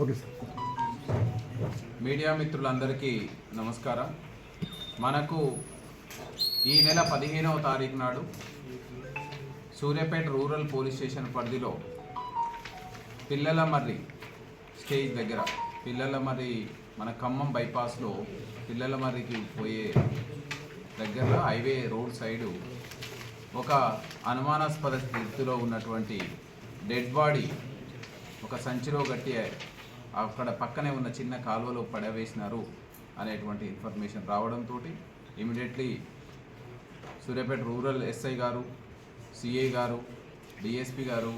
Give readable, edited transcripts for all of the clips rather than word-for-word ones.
Okay sir. Media మిత్రులందరికీ నమస్కారం. మనకు ఈ నెల 15వ తారీఖు నాడు సూర్యాపేట రూరల్ పోలీస్ స్టేషన్ పరిధిలో పిల్లలమర్రి స్టేజ్ దగ్గర పిల్లలమర్రి మన ఖమ్మం బైపాస్లో పిల్లలమర్రికి పోయే దగ్గరలో హైవే రోడ్ సైడు ఒక అనుమానాస్పద స్థితిలో ఉన్నటువంటి డెడ్ బాడీ ఒక సంచిలో గట్టి అక్కడ పక్కనే ఉన్న చిన్న కాలువలో పడవేసినారు అనేటువంటి ఇన్ఫర్మేషన్ రావడంతో ఇమీడియట్లీ సూర్యాపేట రూరల్ ఎస్ఐ గారు, సిఐ గారు, డిఎస్పి గారు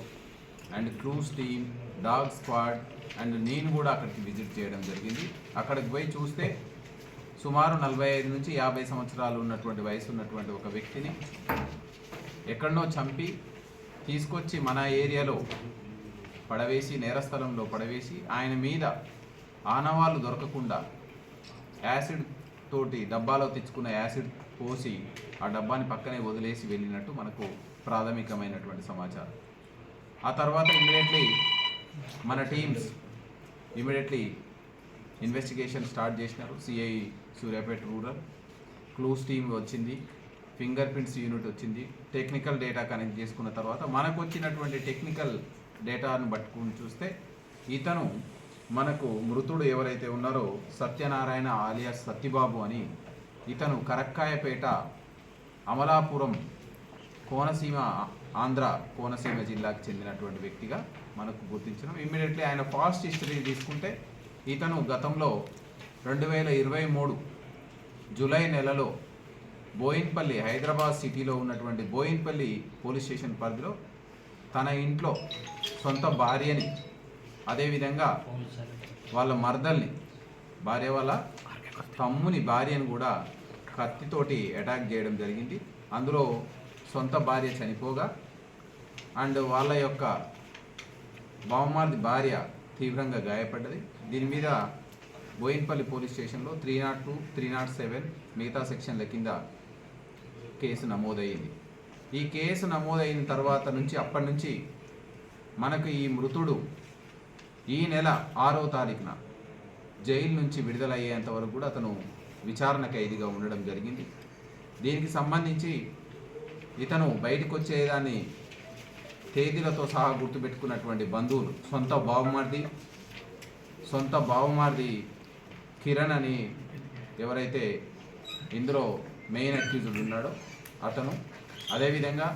and clues team, dog squad and నేను కూడా అక్కడికి విజిట్ చేయడం జరిగింది. అక్కడికి పోయి చూస్తే సుమారు 45 నుంచి 50 సంవత్సరాలు ఉన్నటువంటి వయసు ఉన్నటువంటి ఒక వ్యక్తిని ఎక్కడనో చంపి తీసుకొచ్చి మన ఏరియాలో పడవేసి, నేరస్థలంలో పడవేసి ఆయన మీద ఆనవాళ్ళు దొరకకుండా యాసిడ్ తోటి డబ్బాలో తెచ్చుకున్న యాసిడ్ పోసి ఆ డబ్బాని పక్కనే వదిలేసి వెళ్ళినట్టు మనకు ప్రాథమికమైనటువంటి సమాచారం. ఆ తర్వాత మన టీమ్స్ ఇమీడియట్లీ ఇన్వెస్టిగేషన్ స్టార్ట్ చేసినారు. CI Suryapet rural, clues team వచ్చింది, ఫింగర్ ప్రింట్స్ యూనిట్ వచ్చింది. టెక్నికల్ డేటా కనెక్ట్ చేసుకున్న తర్వాత మనకు వచ్చినటువంటి టెక్నికల్ డేటాను పట్టుకుని చూస్తే ఇతను మనకు మృతుడు ఎవరైతే ఉన్నారో సత్యనారాయణ ఆలియాస్ సత్యబాబు అని, ఇతను కరక్కాయపేట అమలాపురం కోనసీమ ఆంధ్ర కోనసీమ జిల్లాకు చెందినటువంటి వ్యక్తిగా మనకు గుర్తించడం. ఇమ్మీడియట్లీ ఆయన పాస్ట్ హిస్టరీ తీసుకుంటే ఇతను గతంలో 2023 జూలై నెలలో బోయిన్పల్లి, హైదరాబాద్ సిటీలో ఉన్నటువంటి బోయిన్పల్లి పోలీస్ స్టేషన్ పరిధిలో తన ఇంట్లో సొంత భార్యని, అదేవిధంగా వాళ్ళ మర్దల్ని, భార్య వాళ్ళ తమ్ముని భార్యను కూడా కత్తితోటి అటాక్ చేయడం జరిగింది. అందులో సొంత భార్య చనిపోగా అండ్ వాళ్ళ యొక్క బావమార్ది భార్య తీవ్రంగా గాయపడ్డది. దీని మీద బోయిన్పల్లి పోలీస్ స్టేషన్లో 302, 307 మిగతా సెక్షన్ల కింద కేసు నమోదయ్యింది. ఈ కేసు నమోదైన తర్వాత నుంచి అప్పటి నుంచి మనకు ఈ మృతుడు ఈ నెల 6వ తారీఖున జైలు నుంచి విడుదలయ్యేంత వరకు కూడా అతను విచారణ ఖైదీగా ఉండడం జరిగింది. దీనికి సంబంధించి ఇతను బయటకు వచ్చేదాన్ని తేదీలతో సహా గుర్తుపెట్టుకున్నటువంటి బంధువులు, సొంత బావమార్ది కిరణ్ అని ఎవరైతే ఇందులో మెయిన్ అక్యూజ్డ్ ఉన్నాడో అతను, అదేవిధంగా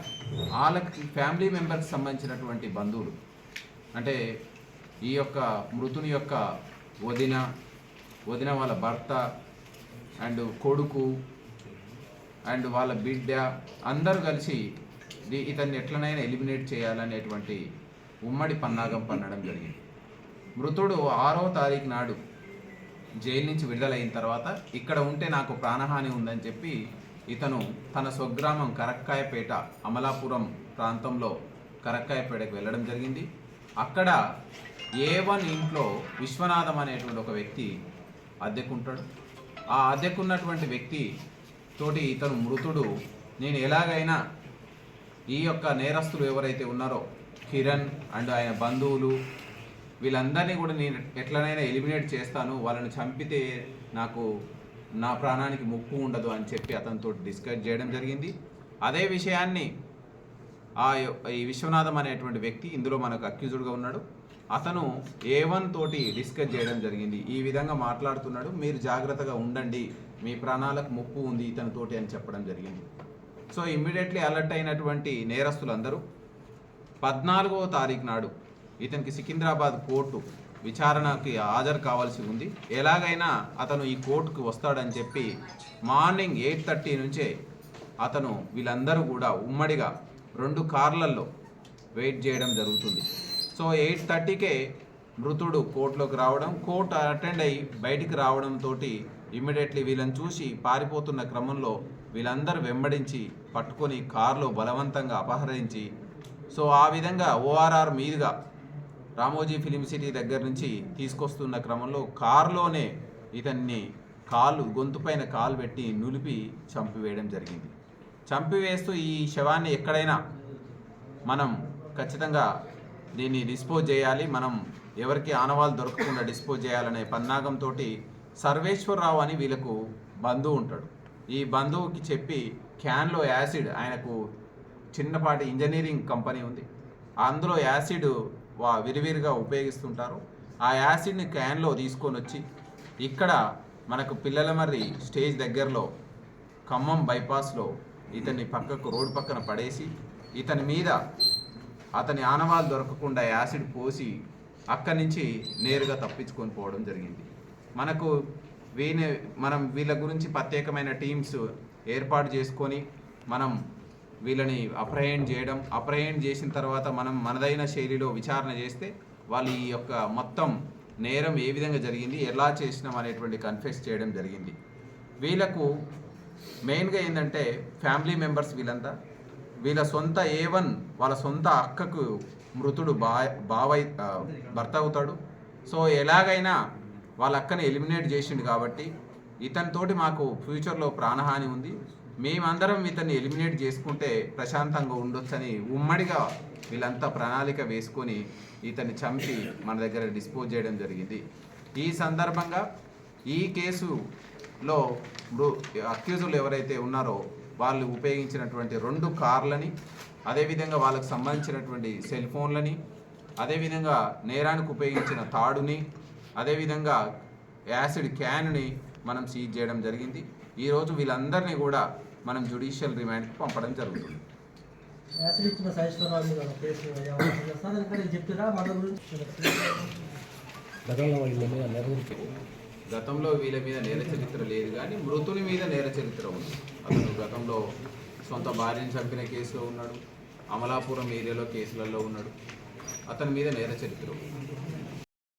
వాళ్ళకి ఫ్యామిలీ మెంబర్కి సంబంధించినటువంటి బంధువులు, అంటే ఈ యొక్క మృతుని యొక్క వదిన వాళ్ళ భర్త అండ్ కొడుకు అండ్ వాళ్ళ బిడ్డ అందరూ కలిసి ఇతన్ని ఎట్లనైనా ఎలిమినేట్ చేయాలనేటువంటి ఉమ్మడి పన్నాగం పన్నడం జరిగింది. మృతుడు 6వ తారీఖు నాడు జైలు నుంచి విడుదలైన తర్వాత ఇక్కడ ఉంటే నాకు ప్రాణహాని ఉందని చెప్పి ఇతను తన స్వగ్రామం కరక్కాయపేట అమలాపురం ప్రాంతంలో కరక్కాయపేటకు వెళ్ళడం జరిగింది. అక్కడ A1 ఇంట్లో విశ్వనాథం అనేటువంటి ఒక వ్యక్తి అద్దెకుంటాడు. ఆ అద్దెకున్నటువంటి వ్యక్తి తోటి ఇతను మృతుడు నేను ఎలాగైనా ఈ యొక్క నేరస్తులు ఎవరైతే ఉన్నారో కిరణ్ అండ్ ఆయన బంధువులు వీళ్ళందరినీ కూడా నేను ఎట్లనైనా ఎలిమినేట్ చేస్తాను, వాళ్ళని చంపితే నాకు నా ప్రాణానికి ముప్పు ఉండదు అని చెప్పి అతనితో డిస్కస్ చేయడం జరిగింది. అదే విషయాన్ని ఈ విశ్వనాథం అనేటువంటి వ్యక్తి ఇందులో మనకు అక్యూజ్డ్గా ఉన్నాడు. అతను A1 తోటి డిస్కస్ చేయడం జరిగింది. ఈ విధంగా మాట్లాడుతున్నాడు, మీరు జాగ్రత్తగా ఉండండి, మీ ప్రాణాలకు ముప్పు ఉంది ఇతనితోటి అని చెప్పడం జరిగింది. సో ఇమ్మీడియట్లీ అలర్ట్ అయినటువంటి నేరస్తులందరూ 14వ తారీఖు నాడు ఇతనికి సికింద్రాబాద్ కోర్టు విచారణకి హాజరు కావాల్సి ఉంది. ఎలాగైనా అతను ఈ కోర్టుకు వస్తాడని చెప్పి మార్నింగ్ 8:30 నుంచే అతను వీళ్ళందరూ కూడా ఉమ్మడిగా 2 కార్లల్లో వెయిట్ చేయడం జరుగుతుంది. సో 8:30కే మృతుడు కోర్టులోకి రావడం, కోర్టు అటెండ్ అయ్యి బయటికి రావడంతో ఇమ్మీడియట్లీ వీళ్ళని చూసి పారిపోతున్న క్రమంలో వీళ్ళందరూ వెంబడించి పట్టుకొని కారులో బలవంతంగా అపహరించి, సో ఆ విధంగా ORR మీదుగా రామోజీ ఫిలిం సిటీ దగ్గర నుంచి తీసుకొస్తున్న క్రమంలో కారులోనే ఇతన్ని గొంతుపైన కాలు పెట్టి నులిపి చంపివేయడం జరిగింది. చంపివేస్తూ ఈ శవాన్ని ఎక్కడైనా మనం ఖచ్చితంగా దీన్ని డిస్పోజ్ చేయాలి, మనం ఎవరికి ఆనవాళ్ళు దొరకకుండా డిస్పోజ్ చేయాలనే పన్నాగంతో సర్వేశ్వరరావు అని వీళ్ళకు బంధువు ఉంటాడు. ఈ బంధువుకి చెప్పి క్యాన్లో యాసిడ్, ఆయనకు చిన్నపాటి ఇంజనీరింగ్ కంపెనీ ఉంది, అందులో యాసిడ్ విరివిరిగా ఉపయోగిస్తుంటారు. ఆ యాసిడ్ని క్యాన్లో తీసుకొని వచ్చి ఇక్కడ మనకు పిల్లలమర్రి స్టేజ్ దగ్గరలో ఖమ్మం బైపాస్లో ఇతన్ని పక్కకు రోడ్డు పక్కన పడేసి ఇతని మీద అతని ఆనవాళ్ళు దొరకకుండా యాసిడ్ పోసి అక్కడి నుంచి నేరుగా తప్పించుకొని పోవడం జరిగింది. మనకు మనం వీళ్ళ గురించి ప్రత్యేకమైన టీమ్స్ ఏర్పాటు చేసుకొని మనం వీళ్ళని అప్రహెండ్ చేసిన తర్వాత మనం మనదైన శైలిలో విచారణ చేస్తే వాళ్ళు ఈ యొక్క మొత్తం నేరం ఏ విధంగా జరిగింది, ఎలా చేసినాం అనేటువంటి కన్ఫెస్ చేయడం జరిగింది. వీళ్ళకు మెయిన్గా ఏంటంటే ఫ్యామిలీ మెంబర్స్ వీళ్ళంతా వీళ్ళ సొంత A1 వాళ్ళ సొంత అక్కకు మృతుడు భర్త అవుతాడు. సో ఎలాగైనా వాళ్ళ అక్కని ఎలిమినేట్ చేసిండు కాబట్టి ఇతనితోటి మాకు ఫ్యూచర్లో ప్రాణహాని ఉంది, మేమందరం ఇతన్ని ఎలిమినేట్ చేసుకుంటే ప్రశాంతంగా ఉండొచ్చని ఉమ్మడిగా వీళ్ళంతా ప్రణాళిక వేసుకొని ఇతన్ని చంపి మన దగ్గర డిస్పోజ్ చేయడం జరిగింది. ఈ సందర్భంగా ఈ కేసులో అక్యూజులు ఎవరైతే ఉన్నారో వాళ్ళు ఉపయోగించినటువంటి 2 కార్లని, అదేవిధంగా వాళ్ళకు సంబంధించినటువంటి సెల్ ఫోన్లని, అదేవిధంగా నేరానికి ఉపయోగించిన తాడుని, అదేవిధంగా యాసిడ్ క్యాన్ని మనం సీజ్ చేయడం జరిగింది. ఈరోజు వీళ్ళందరినీ కూడా మనం జ్యుడిషియల్ రిమాండ్కి పంపడం జరుగుతుంది. గతంలో వీళ్ళ మీద నేర చరిత్ర లేదు, కానీ మృతుని మీద నేర చరిత్ర ఉంది. అతను గతంలో సొంత భార్యను చంపిన కేసులో ఉన్నాడు, అమలాపురం ఏరియాలో కేసులలో ఉన్నాడు, అతని మీద నేర చరిత్ర ఉంది.